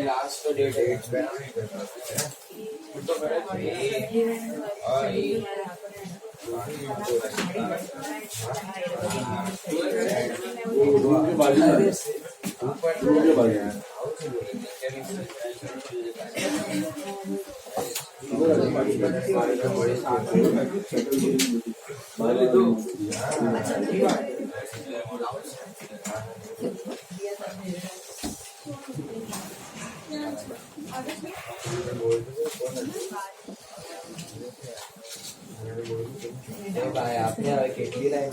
Last date 8 तो आपने કેટલી line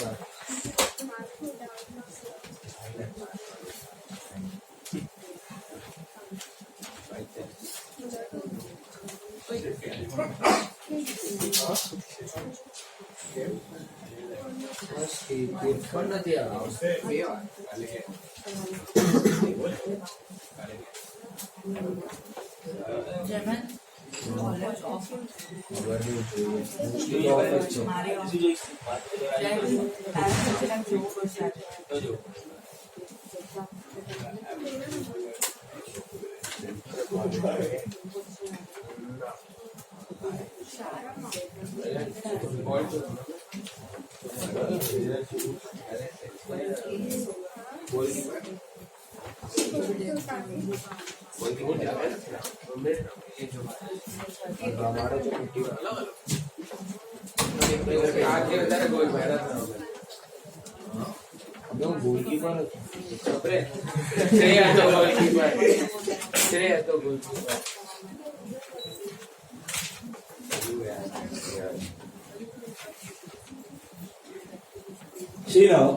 See now,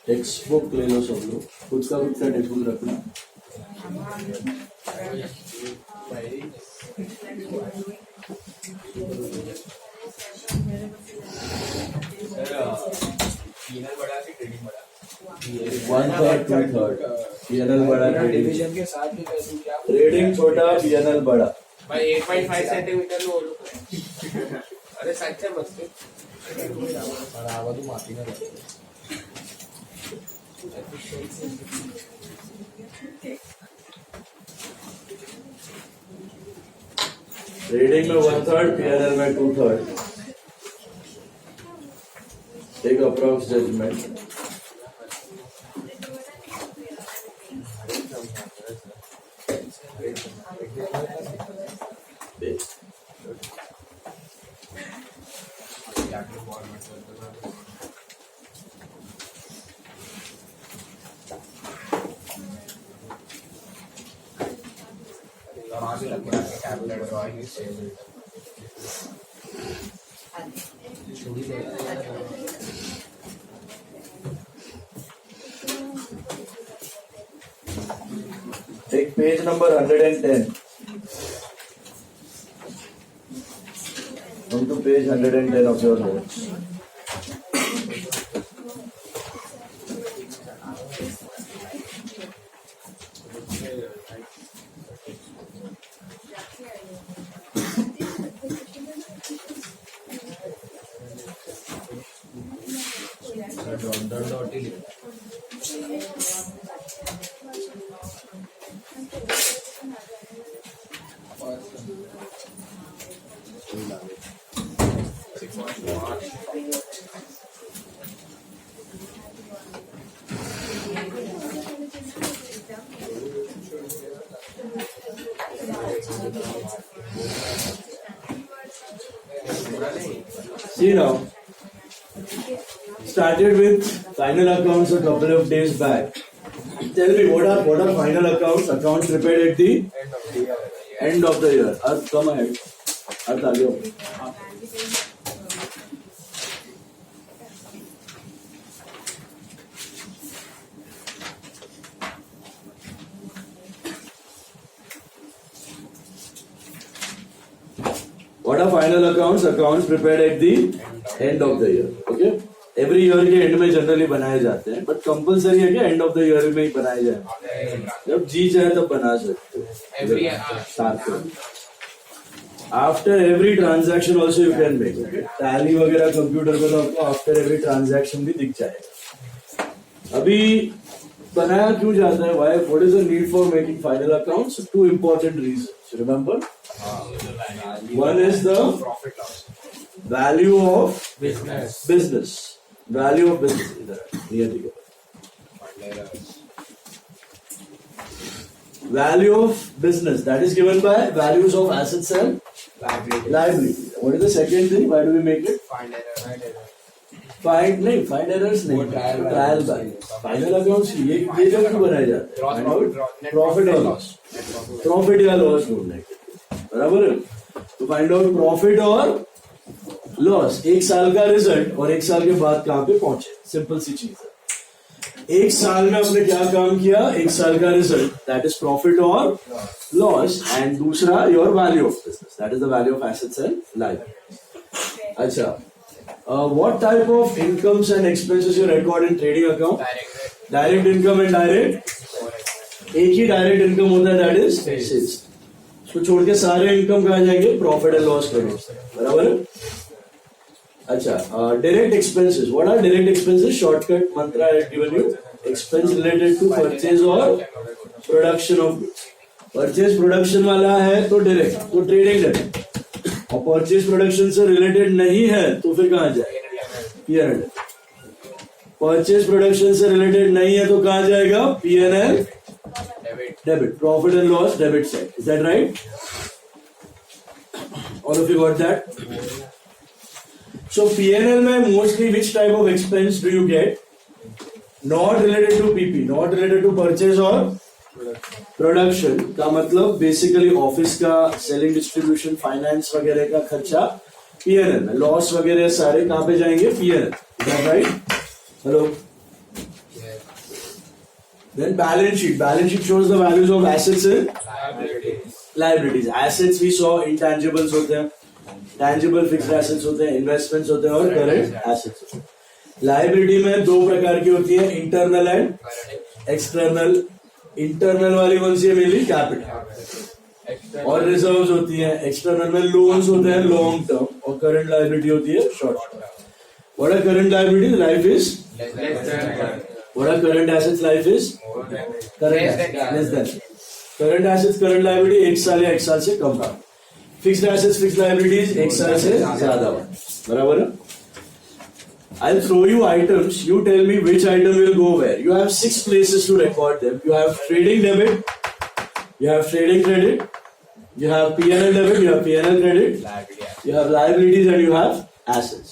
text book ले लो सब लोग, खुद का टेक्स्ट बुक रखना। One third two third PNL बड़ा, डिवीजन के साथ भी कैसे क्या रेडिंग छोटा PNL बड़ा भाई 8.5 सेंटीमीटर में बोलो। अरे सच्चे बसते आवाज माफी ना रीडिंग में वन थर्ड PNL में two third. Take approx judgement. Take page number 110. Come to page 110 of your notes. See now, started with final accounts a couple of days back. Tell me, what are final accounts? Accounts prepared at the end of the year. Arth, come ahead. Arth, आगे आओ. What are final accounts? Accounts prepared at the end of the year. Okay. Every year के end में generally बनाए जाते हैं, but compulsory है कि end of the year में ही बनाए जाए. जब जी चाहे तब बना सकते हो. Every year. साथ में. After every transaction also you can make it. Tally वगैरह कंप्यूटर पे तो आपको after every transaction भी दिख जाएगा. अभी बनाया क्यों जाता है? Why? What is the need for making final accounts? Two important reasons. Remember? One is the Profit loss. value of Business. business. Value of business. इधर नियत ही करो. Value of business. That is given by values of assets and Liability. liability. What is the second thing? Why do we make it? Find error. Find errors नहीं. Trial balance. Final accounts ये जब क्यों बनाए जाते हैं? Find out profit or loss. Profit या loss ढूंढने के लिए. बराबर है? तो find out profit और loss. एक साल का रिजल्ट और एक साल के बाद कहाँ पे पहुंचे? सिंपल सी चीज है. एक साल में आपने क्या काम किया? एक साल का रिजल्ट, दैट इज प्रॉफिट और लॉस, एंड दूसरा your value of business, that is the value of assets and liabilities. अच्छा, what type of incomes and expenses you record in trading account? Direct income and direct. एक ही direct income होता है, that is sales. उसको छोड़ के सारे income कहा जाएंगे प्रॉफिट एंड लॉस क्रेडिट. बराबर है? अच्छा, direct expenses. What are direct expenses? Shortcut mantra I have given you. Expense related to purchase or production of goods. Purchase production वाला है तो direct, तो trading direct. और purchase production से related नहीं है तो फिर कहाँ जाए? P&L. Purchase production से related नहीं है तो कहाँ जाएगा? P&L. Debit. Profit and loss debit side. Is that right? All of you got that? So P&L में mostly which type of expense do you get? Not related to PP, not related to purchase or production. का मतलब basically office का selling distribution, finance वगैरह का खर्चा P&L में. Loss वगैरह सारे कहाँ पे जाएंगे? P&L. Is that right? Hello. Then balance sheet. Balance sheet shows the values of assets and liabilities. Assets we saw intangibles होते हैं. टैंजिबल फिक्स्ड एसेट्स होते हैं, इन्वेस्टमेंट्स होते हैं और करंट एसेट्स होते हैं. लायबिलिटी में दो प्रकार की होती है, इंटरनल एंड एक्सटर्नल. इंटरनल वाली कौन सी है? मेनली कैपिटल और रिजर्व्स होती हैं. एक्सटर्नल में लोन्स होते हैं लॉन्ग टर्म और करंट लायबिलिटी होती है short term. What are current liabilities? Life is what are current assets? Life is current less than. Current assets current liability एक साल या एक साल से कम का. फिक्स्ड एसेट्स फिक्स्ड लायबिलिटीज एक साल से ज्यादा. बराबर है? I'll throw you items. You tell me which item will go where. You have 6 places to record them. You have trading debit, you have trading credit, you have P&L debit, you have P&L credit, you have liabilities, and you have assets.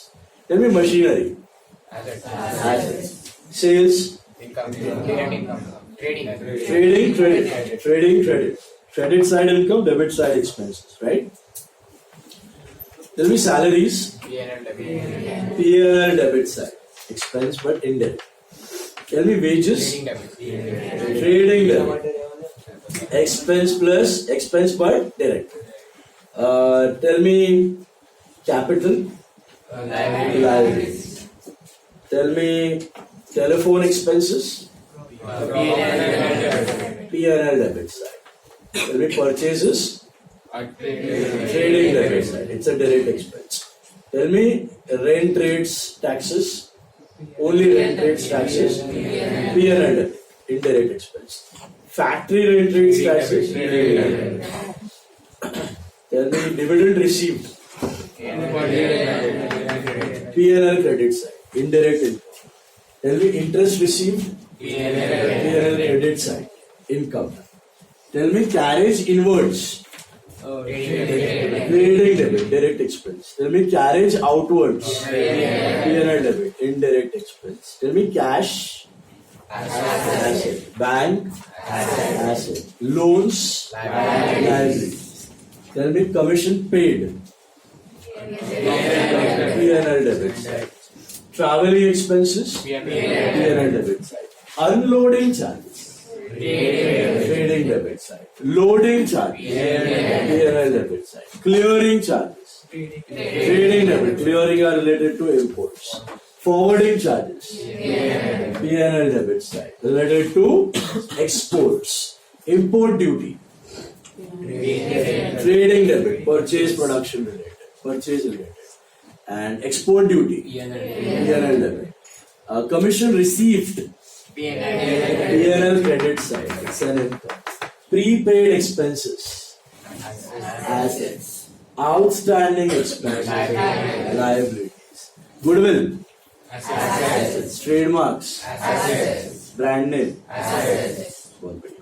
Tell me machinery. Assets. Sales. Trading credit. Credit side income, debit side expenses. Right? Tell me salaries. P&L debit side expense but indirect. Tell me wages. Trading debit expense plus expense but direct. Tell me capital. Liabilities. Tell me telephone expenses. P&L debit side. Tell me purchases. Trading debit side. It's a direct expense. Tell me rent rates, taxes. Only rent rates, taxes. P&L debit. Indirect expense. Factory rent rates, taxes. Tell me dividend received. P&L credit side. Indirect income. Tell me interest received. P&L credit side. Income. Tell me carriage inwards. Trading debit, direct expense. Tell me carriage outwards. P&L debit, indirect expense. Tell me cash. Asset. Bank. Asset. Loans. Liabilities. Tell me commission paid. P&L debit side. Traveling expenses. P&L debit side. Unloading charges. Trading debit side. Loading charges. P&L debit side. Clearing charges. Trading debit. Clearing are related to imports. Forwarding charges. P&L debit side. Related to exports. Import duty. Trading debit. Purchase production related. Purchase related. And export duty. P&L debit. Commission received. P&L credit side. It's an income. Prepaid expenses. Assets. Outstanding expenses. Liabilities. Goodwill. Assets. Trademarks. Brand name. बहुत बढ़िया.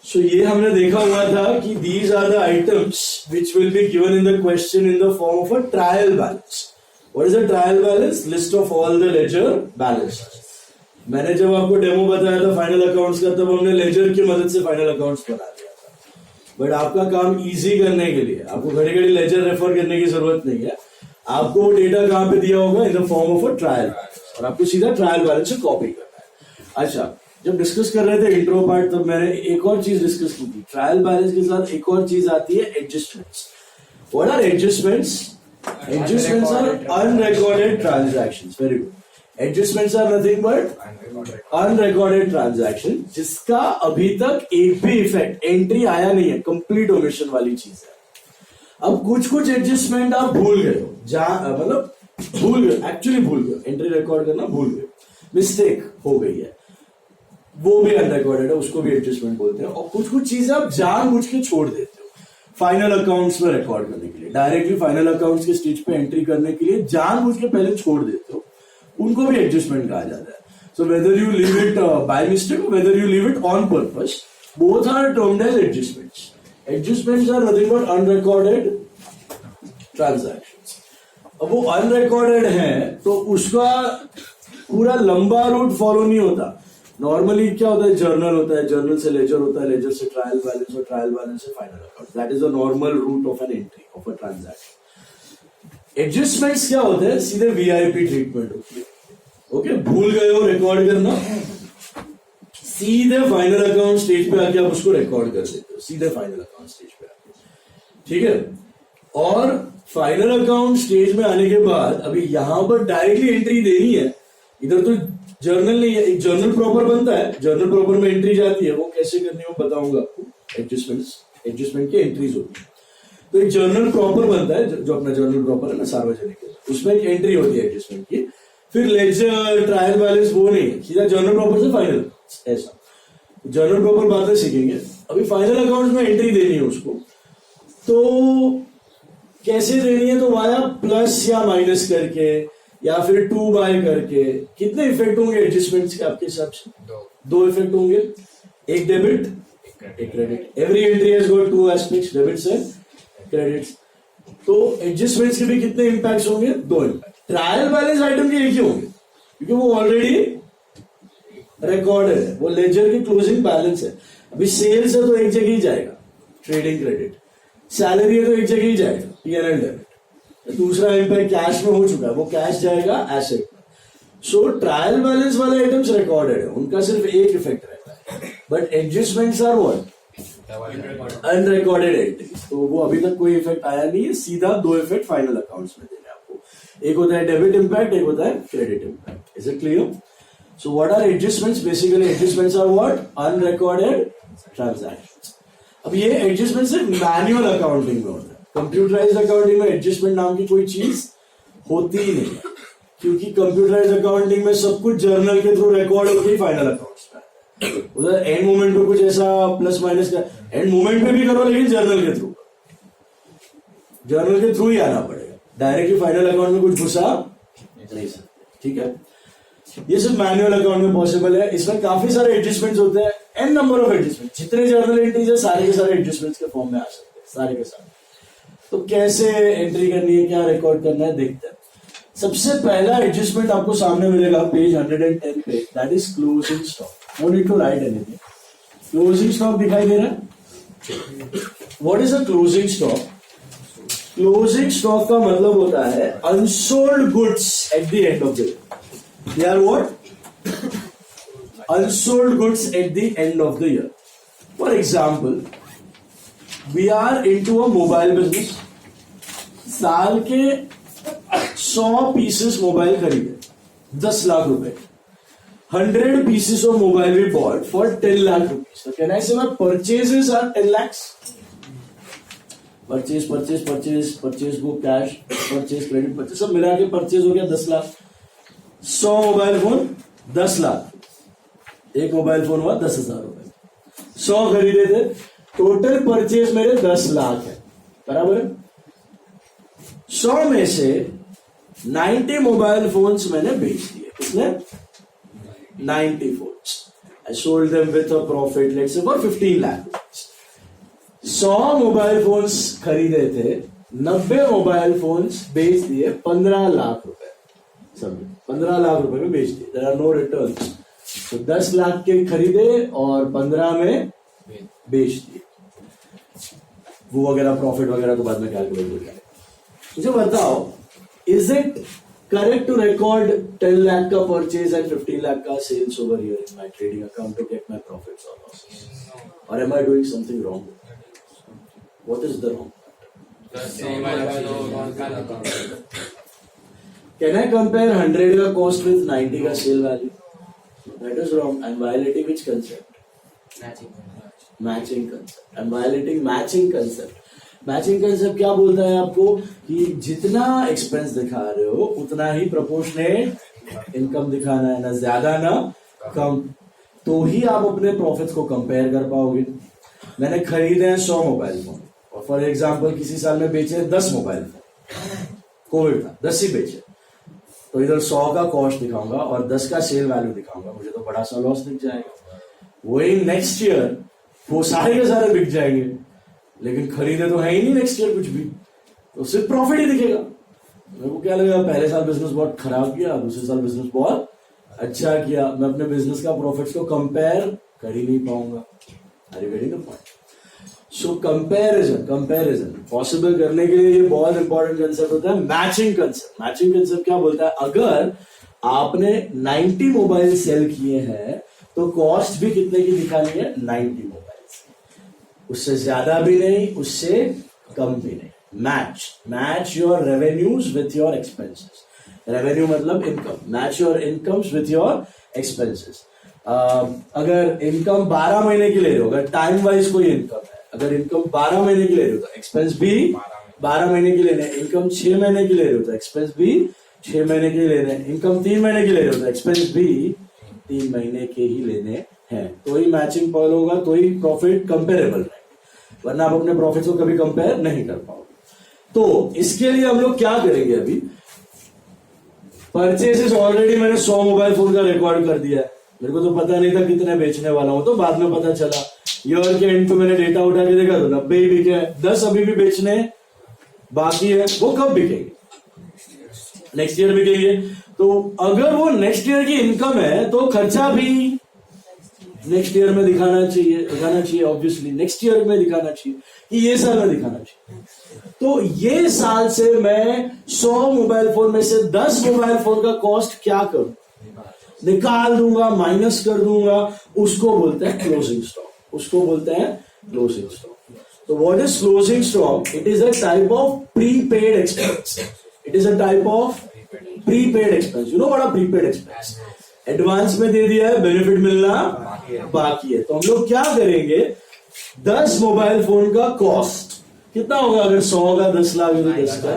So ये हमने देखा हुआ था कि these are the items which will be given in the question in the form of a trial balance. What is a trial balance? List of all the ledger balances. मैंने जब आपको डेमो बताया था फाइनल अकाउंट्स का, तब हमने laser की मदद से फाइनल अकाउंट्स बना दिया था. बट आपका काम इजी करने के लिए आपको घड़ी घड़ी लेजर रेफर करने की जरूरत नहीं है. आपको वो डेटा कहाँ पे दिया होगा? In the form of a trial balance, और आपको सीधा ट्रायल बैलेंस से कॉपी करना है. अच्छा, जब डिस्कस कर रहे थे इंट्रो पार्ट, तब मैंने एक और चीज डिस्कस की थी. ट्रायल बैलेंस के साथ एक और चीज आती है, adjustments. What are adjustments? Adjustments are unrecorded transactions. Very good. Adjustments are nothing but unrecorded transaction जिसका अभी तक एक भी इफेक्ट एंट्री आया नहीं है. कंप्लीट ओमिशन वाली चीज है. अब कुछ एडजस्टमेंट आप भूल गए हो, मतलब भूल गए, एक्चुअली भूल गए, एंट्री रिकॉर्ड करना भूल गए, मिस्टेक हो गई है, वो भी अनरिकॉर्डेड है, उसको भी एडजस्टमेंट बोलते हैं. और कुछ चीजें आप जानबूझ के छोड़ देते हो फाइनल अकाउंट्स में रिकॉर्ड करने के लिए, डायरेक्टली फाइनल अकाउंट्स के स्टेज पे एंट्री करने के लिए जानबूझ के पहले छोड़ देते हो, उनको भी एडजस्टमेंट कहा जाता है. So whether you leave it by mistake, whether you leave it on purpose, both are termed as adjustments. Adjustments are nothing but unrecorded transactions. अब वो अनरिकॉर्डेड है तो उसका पूरा लंबा रूट फॉलो नहीं होता. नॉर्मली क्या होता है? जर्नल होता है, जर्नल से लेजर होता है, लेजर से ट्रायल बैलेंस, और ट्रायल बैलेंस से final account. That is the normal route of an entry of a transaction. Adjustments क्या होते हैं? सीधे वीआईपी ट्रीटमेंट होती है. ओके, भूल गए हो रिकॉर्ड करना, सीधे फाइनल अकाउंट स्टेज पे आके आप उसको रिकॉर्ड कर देते हो, सीधे फाइनल अकाउंट स्टेज पे आके. ठीक है. और फाइनल अकाउंट स्टेज में आने के बाद अभी यहां पर डायरेक्टली एंट्री देनी है. इधर तो जर्नल नहीं है, एक जर्नल प्रॉपर बनता है, जर्नल प्रॉपर में एंट्री जाती है. वो कैसे करनी है वो बताऊंगा आपको. एडजस्टमेंट की एंट्रीज होती है. तो एक जर्नल प्रॉपर बनता है, जो अपना जर्नल प्रॉपर है ना सार्वजनिक, उसमें एक एंट्री होती है एडजस्टमेंट की. फिर लेजर ट्रायल बैलेंस वो नहीं, सीधा जर्नल प्रॉपर से फाइनल. ऐसा जर्नल प्रॉपर बातें सीखेंगे. अभी फाइनल अकाउंट में एंट्री देनी है उसको, तो कैसे देनी है? तो वाया प्लस या माइनस करके, या फिर 2 बाय करके. कितने इफेक्ट होंगे एडजस्टमेंट्स के आपके हिसाब से? दो इफेक्ट होंगे, एक डेबिट, एक credit. Every entry has got 2 aspects, debits and credits. तो एडजस्टमेंट्स के भी कितने इंपैक्ट्स होंगे? 2 इंपैक्ट. ट्रायल बैलेंस आइटम के एक ही होंगे, क्योंकि वो ऑलरेडी रिकॉर्डेड है, वो लेजर की क्लोजिंग बैलेंस है. अभी सेल्स है तो एक जगह ही जाएगा ट्रेडिंग क्रेडिट, सैलरी है तो एक जगह ही जाएगा P&L डेबिट. दूसरा इम्पैक्ट कैश में हो चुका है, वो कैश जाएगा एसेट में. सो ट्रायल बैलेंस वाले आइटम्स रिकॉर्डेड है, उनका सिर्फ एक इफेक्ट रहता है. But adjustments are what? Unrecorded entries. तो वो अभी तक कोई इफेक्ट आया नहीं है. सीधा 2 इफेक्ट फाइनल अकाउंट्स में देने आपको. एक होता है डेबिट इम्पैक्ट, एक होता है credit impact. Is it clear? So what are adjustments? Basically adjustments are what? Unrecorded transactions. अब ये एडजस्टमेंट सिर्फ मैन्युअल अकाउंटिंग में होता है. कंप्यूटराइज्ड अकाउंटिंग में एडजस्टमेंट नाम की कोई चीज होती ही नहीं, क्योंकि कंप्यूटराइज्ड अकाउंटिंग में सब कुछ जर्नल के थ्रू रिकॉर्ड होकर ही फाइनल अकाउंट्स में. उधर एंड मोमेंट पे कुछ ऐसा प्लस माइनस का एंड मोमेंट में भी करो, लेकिन जर्नल के थ्रू ही आना पड़ेगा. डायरेक्टली फाइनल अकाउंट में कुछ घुसा नहीं सकते. ठीक है. ये सिर्फ मैन्युअल अकाउंट में पॉसिबल है. इसमें काफी सारे एडजस्टमेंट्स होते हैं, एन नंबर ऑफ एडजस्टमेंट. जितने जर्नल एंट्रीज है सारे के सारे एडजस्टमेंट्स के फॉर्म में आ सकते हैं, सारे के सारे. तो कैसे एंट्री करनी है, क्या रिकॉर्ड करना है, देखते हैं. सबसे पहला एडजस्टमेंट आपको सामने मिलेगा पेज 110 पे. That is closing stock. No need to write anything. Closing stock दिखाई दे रहा है? What is a closing stock? Closing stock का मतलब होता है unsold goods at the end of the day. They are what? unsold goods at the end of the year. For example, we are into a mobile business. साल के 100 pieces mobile खरीदे 10 लाख रुपए. 100 pieces of mobile we bought for 10 lakh rupees. So can I say my purchases are 10 lakhs? Purchase go cash, purchase credit, purchase सब मिला के purchase हो गया 10 lakh. 100 mobile phone 10 lakh. एक मोबाइल फोन हुआ 10,000 रुपए. 100 खरीदे थे. टोटल परचेज मेरे 10 लाख है. बराबर है. 100 में से 90 मोबाइल फोन्स मैंने बेच दिए. किसने? 90 phones. I sold them with a profit, let's say for 15 lakh. 100 mobile phones खरीदे थे. 90 मोबाइल फोन्स बेच दिए 15 लाख रुपए. सब 15 लाख रुपए में बेच दिए. There are no returns. तो 10 लाख के खरीदे और 15 में बेच दिए. वो वगैरह प्रॉफिट वगैरह को बाद में कैलकुलेट हो जाए. मुझे बताओ, is it correct to record 10 lakh का purchase and 15 lakh का sales over here in my trading account to get my profits or losses? Or am I doing something wrong? What is the wrong? Can I compare 100 का cost with 90 का sale value? That is wrong. I'm violating which concept? Matching concept. I'm violating matching concept. Matching concept क्या बोलता है आपको कि जितना expense दिखा रहे हो उतना ही प्रोपोर्शनेट इनकम दिखाना है, ना ज्यादा ना कम. तो ही आप अपने प्रॉफिट्स को कंपेयर कर पाओगे. मैंने खरीदे हैं 100 मोबाइल फोन और फॉर एग्जांपल किसी साल में बेचे 10 मोबाइल फोन. कोविड था, 10 ही बेचे. तो इधर 100 का कॉस्ट दिखाऊंगा और 10 का सेल वैल्यू दिखाऊंगा. मुझे तो बड़ा सा लॉस दिख जाएगा. वही नेक्स्ट ईयर वो सारे के सारे बिक जाएंगे, लेकिन खरीदे तो है ही नहीं नेक्स्ट ईयर कुछ भी. तो सिर्फ प्रॉफिट ही दिखेगा. मेरे को क्या लगेगा, पहले साल बिजनेस बहुत खराब किया, दूसरे साल बिजनेस बहुत अच्छा किया. मैं अपने बिजनेस का प्रॉफिट्स को कंपेयर कर ही नहीं पाऊंगा. Are you getting the point? So comparison possible करने के लिए ये बहुत इंपॉर्टेंट कंसेप्ट होता है मैचिंग कंसेप्ट. मैचिंग कंसेप्ट क्या बोलता है, अगर आपने 90 मोबाइल सेल किए हैं तो कॉस्ट भी कितने की दिखानी है? 90 मोबाइल. उससे ज्यादा भी नहीं, उससे कम भी नहीं. Match your revenues with your expenses. Revenue मतलब income. Match your incomes with your expenses. अगर इनकम 12 महीने की ले रहे हो, अगर टाइम वाइज कोई इनकम है, अगर इनकम 12 महीने की ले रहे हो तो एक्सपेंस भी 12 महीने की लेने. इनकम 6 महीने की ले रहे हो तो एक्सपेंस भी 6 महीने के लेने. इनकम 3 महीने की ले रहे हो तो एक्सपेंस भी 3 महीने के ही लेने हैं. तो ही मैचिंग पॉल होगा, तो ही प्रॉफिट कंपेरेबल रहेगा. वरना आप अपने प्रॉफिट को कभी कंपेयर नहीं कर पाओगे. तो इसके लिए हम लोग क्या करेंगे, अभी परचेसेस ऑलरेडी मैंने 100 मोबाइल फोन का रिकॉर्ड कर दिया है. मेरे को तो पता नहीं था कितने बेचने वाला हूं, तो बाद में पता चला. ईयर के एंड पे मैंने डेटा उठा के देखा तो 90 ही बिके. 10 अभी भी बेचने बाकी है. वो कब बिकेंगे? Next year बिकेंगे. तो अगर वो नेक्स्ट ईयर की इनकम है तो खर्चा भी नेक्स्ट ईयर में दिखाना चाहिए. ऑब्वियसली नेक्स्ट ईयर में दिखाना चाहिए कि ये साल में दिखाना चाहिए. तो ये साल से मैं 100 मोबाइल फोन में से 10 मोबाइल फोन का कॉस्ट क्या करूं? निकाल दूंगा, माइनस कर दूंगा. उसको बोलते हैं क्लोजिंग स्टॉक. तो what is closing stock? It is a type of prepaid expense. You know what a prepaid expense? Advance में दे दिया है, बेनिफिट मिलना बाकी है. तो हम लोग क्या करेंगे, 10 मोबाइल फोन का कॉस्ट कितना होगा? अगर 100 का 10 लाख है तो 10 का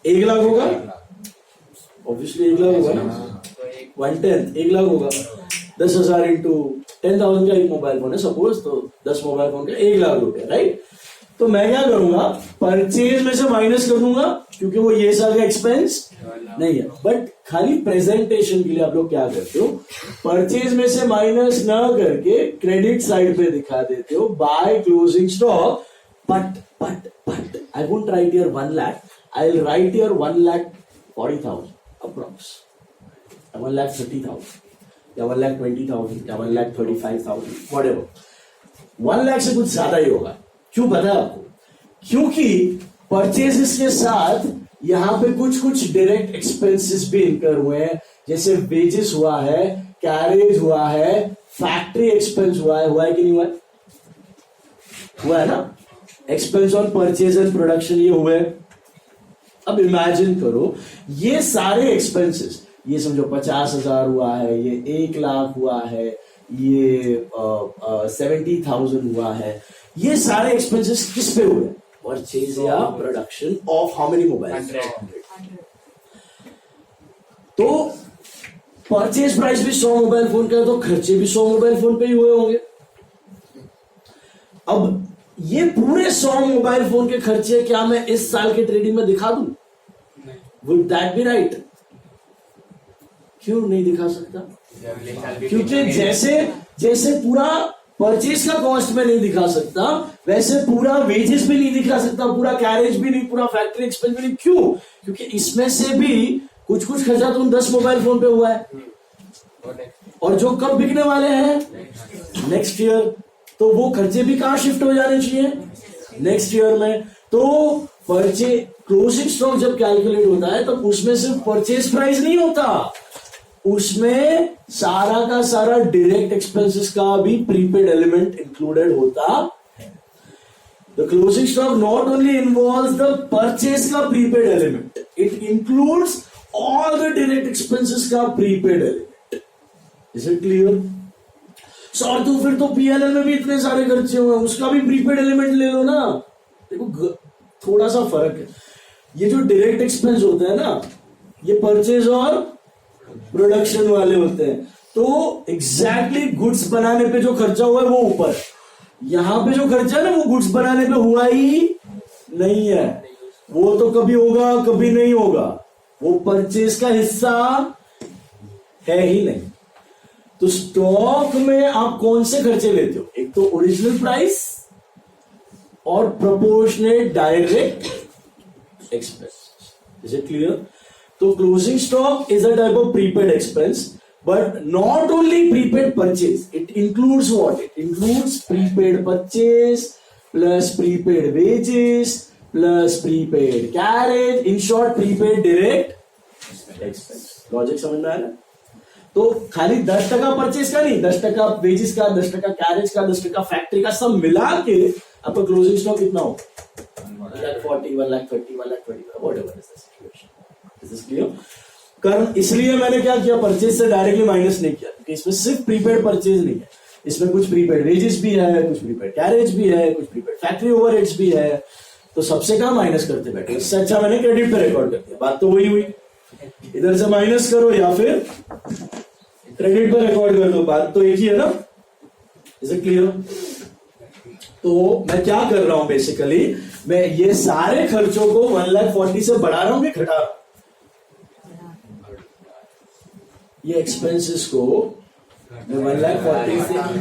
1 लाख होगा. ऑब्वियसली 1 लाख होगा ना. 1/10 1 लाख होगा. 10,000 इंटू 10,000 का एक मोबाइल फोन है सपोज. तो 10 मोबाइल फोन का 1 लाख रुपए, राइट. तो मैं क्या करूंगा, परचेज में से माइनस कर दूंगा क्योंकि वो ये साल का एक्सपेंस नहीं है. बट खाली प्रेजेंटेशन के लिए आप लोग क्या करते हो, परचेज में से माइनस ना करके क्रेडिट साइड पे दिखा देते हो by closing stock. But I won't right your 1 lakh. I will write your 1,40,000 approx, 1,30,000 या 1,20,000 या 1,35,000 व्हाटएवर. 1 लाख से कुछ ज्यादा ही होगा. क्यों पता है आपको? क्योंकि परचेजेस के साथ यहां पे कुछ डायरेक्ट एक्सपेंसेस भी इनकर हुए हैं. जैसे वेजेस हुआ है, कैरेज हुआ है, फैक्ट्री एक्सपेंस हुआ है कि नहीं हुआ है? हुआ है ना? Expense on purchase and production ये हुए। अब इमेजिन करो ये सारे एक्सपेंसेस, ये समझो 50,000 हुआ है, ये 1,00,000 हुआ है, ये 70,000 हुआ है, ये सारे एक्सपेंसेस किस पे हुए? परचेज या production of how many mobile? 100। तो परचेज प्राइस भी 100 मोबाइल फोन का है, तो खर्चे भी 100 मोबाइल फोन पे ही हुए होंगे। अब ये पूरे 100 मोबाइल फोन के खर्चे क्या मैं इस साल के ट्रेडिंग में दिखा दूं? Would that be right? क्यों नहीं दिखा सकता? क्योंकि जैसे पूरा परचेज का कॉस्ट में नहीं दिखा सकता, वैसे पूरा वेजेस भी नहीं दिखा सकता, पूरा कैरेज भी नहीं, पूरा फैक्ट्री एक्सपेंस भी नहीं। क्यों? क्योंकि इसमें से भी कुछ खर्चा तो 10 मोबाइल फोन पे हुआ है, और जो कब बिकने वाले हैं? Next year. तो वो खर्चे भी कहां शिफ्ट हो जाने चाहिए? नेक्स्ट ईयर में। तो परचेज क्लोजिंग स्टॉक जब कैलकुलेट होता है तो उसमें सिर्फ परचेज प्राइस नहीं होता, उसमें सारा का सारा डायरेक्ट एक्सपेंसेस का भी प्रीपेड एलिमेंट इंक्लूडेड होता है। The closing stock not only involves the purchase का prepaid element, it includes all the direct expenses का prepaid element. Is it clear? और तो फिर तो पीएनएल में भी इतने सारे खर्चे हुए, उसका भी प्रीपेड एलिमेंट ले लो ना। देखो थोड़ा सा फर्क है, ये जो डायरेक्ट एक्सपेंस होते हैं ना, ये परचेज और प्रोडक्शन वाले होते हैं। तो एग्जैक्टली गुड्स बनाने पे जो खर्चा हुआ है वो ऊपर, यहां पे जो खर्चा है ना वो गुड्स बनाने पे हुआ ही नहीं है, वो तो कभी होगा कभी नहीं होगा, वो परचेज का हिस्सा है ही नहीं। तो स्टॉक में आप कौन से खर्चे लेते हो? एक तो ओरिजिनल प्राइस और proportionate direct expense. Is it clear? तो closing stock is a type of prepaid expense, but not only prepaid purchase, it includes what? It includes prepaid purchase plus prepaid wages plus prepaid carriage, in short prepaid direct expense. Logic समझ में आया ना? तो खाली 10% purchase का नहीं, 10% wages का, 10% carriage का, 10% फैक्ट्री का, सब मिला के आपका क्लोजिंग स्टॉक कितना हो? 1,40, 1,30, 1,20, whatever is the situation. Is this clear? कारण इसलिए मैंने क्या किया, परचेज से डायरेक्टली माइनस नहीं किया, क्योंकि इसमें सिर्फ प्रीपेड परचेज नहीं है, इसमें कुछ प्रीपेड वेजेस भी है, कुछ प्रीपेड कैरेज भी है, कुछ प्रीपेड फैक्ट्री ओवरहेड्स भी है, तो सबसे कहां माइनस करते बैठे। इससे अच्छा मैंने क्रेडिट पे रिकॉर्ड कर दिया, बात तो वही हुई। इधर से माइनस करो या फिर क्रेडिट पे रिकॉर्ड कर दो, बात तो एक ही है ना। Is it clear? तो मैं क्या कर रहा हूं बेसिकली, मैं ये सारे खर्चों को 1,40,000 से बढ़ा रहा हूं कि घटा रहा हूं? ये एक्सपेंसेस को 1,40,000 से